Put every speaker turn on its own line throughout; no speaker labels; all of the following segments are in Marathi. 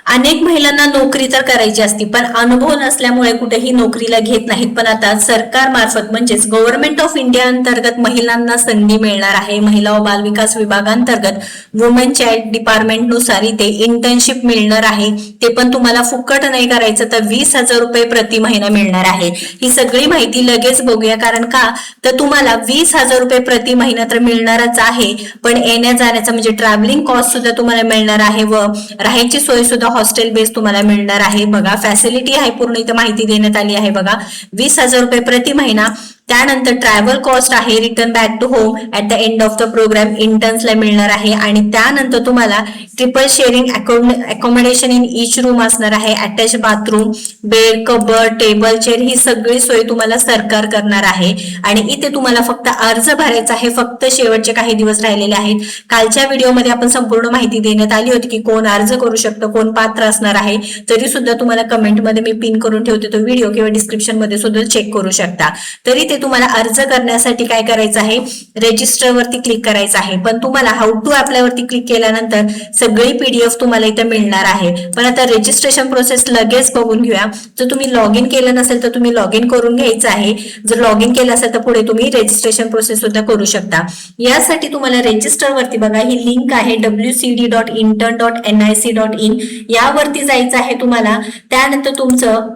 अनेक महिलांना नोकरी तर करायची असते पण अनुभव नसल्यामुळे कुठेही नोकरीला घेत नाहीत. पण आता सरकार मार्फत म्हणजेच गव्हर्नमेंट ऑफ इंडिया अंतर्गत महिलांना संधी मिळणार आहे. महिला व बाल विकास विभागांतर्गत वुमेन चाइल्ड डिपार्टमेंट नुसार इथे इंटर्नशिप मिळणार आहे. ते पण तुम्हाला फुकट नाही करायचं तर 20,000 रुपये प्रति महिना मिळणार आहे. ही सगळी माहिती लगेच बघूया. कारण का तर तुम्हाला 20,000 रुपये प्रति महिना तर मिळणारच आहे, पण येण्या जाण्याचा म्हणजे ट्रॅव्हलिंग कॉस्ट सुद्धा तुम्हाला मिळणार आहे व राहायची सोय सुद्धा हॉस्टेल बेस तुम्हाला मिळणार आहे. बघा फॅसिलिटी आहे, पूर्ण इथे माहिती देण्यात आली आहे. बघा 20,000 रुपये प्रति महिना. त्यानंतर ट्रॅव्हल कॉस्ट आहे, return back to home at the end of the programme इंटर्न्सला मिळणार आहे. आणि त्यानंतर तुम्हाला triple sharing accommodation in each room असणार आहे. Attach bathroom, bed, cupboard, table, chair ही सगळी सोय तुम्हाला सरकार करणार आहे. आणि इथे तुम्हाला फक्त अर्ज भरायचा आहे. फक्त शेवटचे काही दिवस राहिलेले आहेत. कालच्या व्हिडिओमध्ये आपण संपूर्ण माहिती देण्यात आली होती की कोण अर्ज करू शकतं, कोण पात्र असणार आहे. तरी सुद्धा तुम्हाला कमेंटमध्ये मी पिन करून ठेवते तो व्हिडिओ, किंवा डिस्क्रिप्शन मध्ये सुद्धा चेक करू शकता. तरी ते तुम्हाला अर्ज करण्यासाठी काय करायचं आहे, रजिस्टर वरती क्लिक करायचं आहे. पण तुम्हाला हाऊ टू अप्लाय वरती क्लिक केल्यानंतर सगळी पीडीएफ तुम्हाला इथे मिळणार आहे. पण आता रजिस्ट्रेशन प्रोसेस लगेच बघून घेऊया. जर तुम्ही लॉग इन केलं नसेल तर तुम्ही लॉग इन करून घ्यायचं आहे. जर लॉग इन केलं असेल तर पुढे तुम्ही रजिस्ट्रेशन प्रोसेस सुद्धा करू शकता. यासाठी तुम्हाला रजिस्टर वरती बघा ही लिंक आहे wcd.intern.nic.in यावरती जायचं आहे तुम्हाला. त्यानंतर तुमचं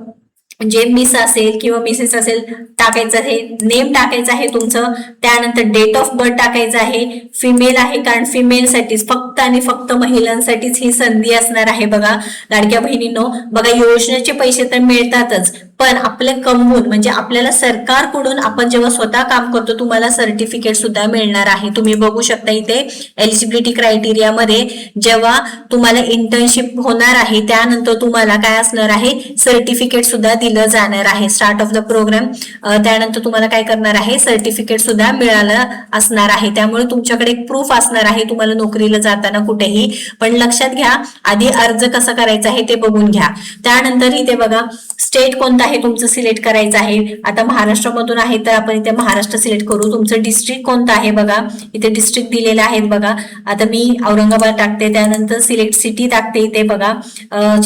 जे मिस असेल किंवा मिसेस असेल टाकायचं आहे, नेम टाकायचं आहे तुमचं. त्यानंतर डेट ऑफ बर्थ टाकायचं आहे. फिमेल आहे कारण फिमेल साठीच फक्त आणि फक्त महिलांसाठीच ही संधी असणार आहे. बघा लाडक्या बहिणींनो, बघा योजनेचे पैसे तर मिळतातच, पण आपले कमवून म्हणजे आपल्याला सरकारकडून आपण जेव्हा स्वतः काम करतो तुम्हाला सर्टिफिकेट सुद्धा मिळणार आहे. तुम्ही बघू शकता इथे एलिजिबिलिटी क्रायटेरिया मध्ये जेव्हा तुम्हाला इंटर्नशिप होणार आहे त्यानंतर तुम्हाला काय असणार आहे, सर्टिफिकेट सुद्धा दिलं जाणार आहे. स्टार्ट ऑफ द प्रोग्राम त्यानंतर तुम्हाला काय करणार आहे, सर्टिफिकेट सुद्धा मिळालं असणार आहे. त्यामुळे तुमच्याकडे एक प्रूफ असणार आहे तुम्हाला नोकरीला जाताना कुठेही. पण लक्षात घ्या आधी अर्ज कसा करायचा आहे ते बघून घ्या. त्यानंतर इथे बघा स्टेट कोणता आहे तुमचं सिलेक्ट करायचं आहे. आता महाराष्ट्रामधून आहे तर आपण इथे महाराष्ट्र सिलेक्ट करू. तुमचं डिस्ट्रिक्ट कोणतं आहे बघा, इथे डिस्ट्रिक्ट दिलेले आहेत बघा. आता मी औरंगाबाद टाकते. त्यानंतर सिलेक्ट सिटी टाकते. इथे बघा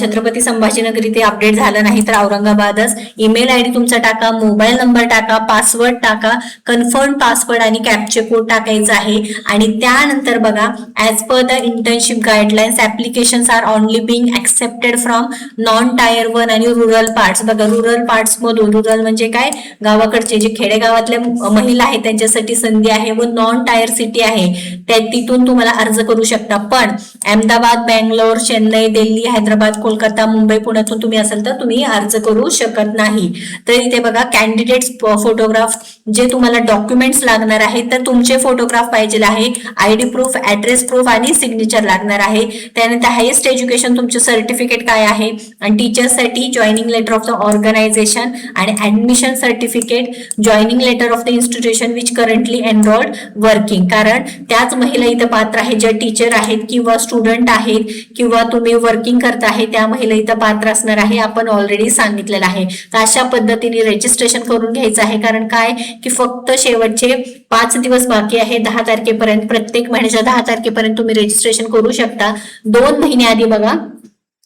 छत्रपती संभाजीनगर इथे अपडेट झालं नाही तर औरंगाबादच. ईमेल आयडी तुमचा टाका, मोबाईल नंबर टाका, पासवर्ड टाका, कन्फर्म पासवर्ड आणि कॅप्चे कोड टाकायचा आहे. आणि त्यानंतर बघा as per the internship guidelines applications are only being accepted from non tier 1 आणि रुरल पार्ट्स. बघा रुरल पार्ट्स मधून, रुरल म्हणजे काय, गावाकडचे जे खेडेगावातल्या महिला आहेत त्यांच्यासाठी संधी आहे. व नॉन टायर सिटी आहे त्या तिथून तुम्हाला अर्ज करू शकता. पण अहमदाबाद, बँगलोर, चेन्नई, दिल्ली, हैदराबाद, कोलकाता, मुंबई, पुण्यातून तुम्ही असाल तर तुम्ही अर्ज करू शकत नाही. तर इथे बघा कॅन्डिडेट्स फोटोग्राफ जे तुम्हाला डॉक्युमेंट्स लागणार आहेत तर तुमचे फोटोग्राफ पाहिजे आहे, आयडी प्रूफ, ऍड्रेस प्रूफ आणि सिग्नेचर लागणार आहे. त्यानंतर हायेस्ट एज्युकेशन तुमचे सर्टिफिकेट काय आहे, आणि टीचरसाठी joining letter of the organisation आणि admission certificate, joining letter of the institution which currently enrolled working. कारण त्याच महिला इथं पात्र आहेत ज्या टीचर आहेत किंवा स्टुडंट आहेत किंवा तुम्ही वर्किंग करता आहे त्या महिला इथं पात्र असणार आहे. आपण ऑलरेडी सांगितलेलं आहे. तर अशा पद्धतीने रजिस्ट्रेशन करून घ्यायचं आहे. कारण काय की फक्त शेवटचे 5 दिवस बाकी आहे 10 तारखेपर्यंत. प्रत्येक महिन्याच्या 10 तारखेपर्यंत तुम्ही रजिस्ट्रेशन करू शकता. 2 महिने आधी बघा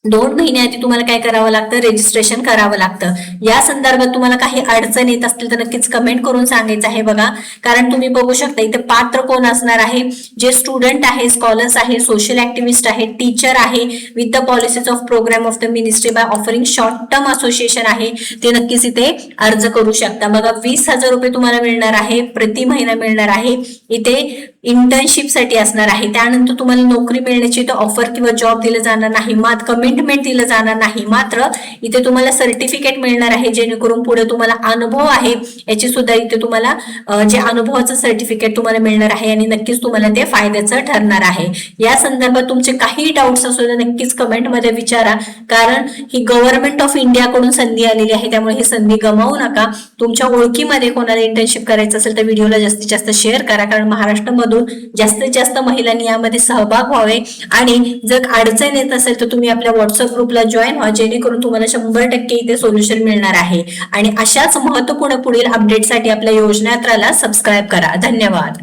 2 महिने आधी तुम्हाला काय करावं लागतं, रजिस्ट्रेशन करावं लागतं. या संदर्भात तुम्हाला काही अडचण येत असतील तर नक्कीच कमेंट करून सांगायचं आहे. बघा कारण तुम्ही बघू शकता इथे पात्र कोण असणार आहे, जे स्टुडंट आहे, स्कॉलर्स आहे, सोशल ऍक्टिव्हिस्ट आहे, टीचर आहे, with the policies of programme of the ministry by offering short term association आहे, ते नक्कीच इथे अर्ज करू शकता. बघा 20,000 रुपये तुम्हाला मिळणार आहे, प्रति महिना मिळणार आहे. इथे इंटर्नशिप साठी असणार आहे. त्यानंतर तुम्हाला नोकरी मिळण्याची तर ऑफर किंवा जॉब दिलं जाणार नाही, मात्र कमिटमेंट दिलं जाणार नाही. मात्र इथे तुम्हाला सर्टिफिकेट मिळणार आहे जेणेकरून पुढे तुम्हाला अनुभव आहे याची सुद्धा इथे तुम्हाला जे अनुभवाचं सर्टिफिकेट तुम्हाला मिळणार आहे आणि नक्कीच तुम्हाला ते फायद्याचं ठरणार आहे. या संदर्भात तुमचे काही डाऊट्स असू तर नक्कीच कमेंट मध्ये विचारा. कारण ही गव्हर्नमेंट ऑफ इंडिया कडून संधी आलेली आहे त्यामुळे ही संधी गमावू नका. तुमच्या ओळखीमध्ये कोणाला इंटर्नशिप करायचं असेल तर व्हिडिओला जास्तीत जास्त शेअर करा. कारण महाराष्ट्रामध्ये जास्तीत जास्त महिलांनी यामध्ये सहभाग व्हावे. आणि जर अडचण येत असेल तर तुम्ही आपल्या व्हॉट्सअप ग्रुपला जॉईन व्हा जेणेकरून तुम्हाला 100% इथे सोल्युशन मिळणार आहे. आणि अशाच महत्त्वपूर्ण पुढील अपडेटसाठी आपल्या योजनात्राला सबस्क्राईब करा. धन्यवाद.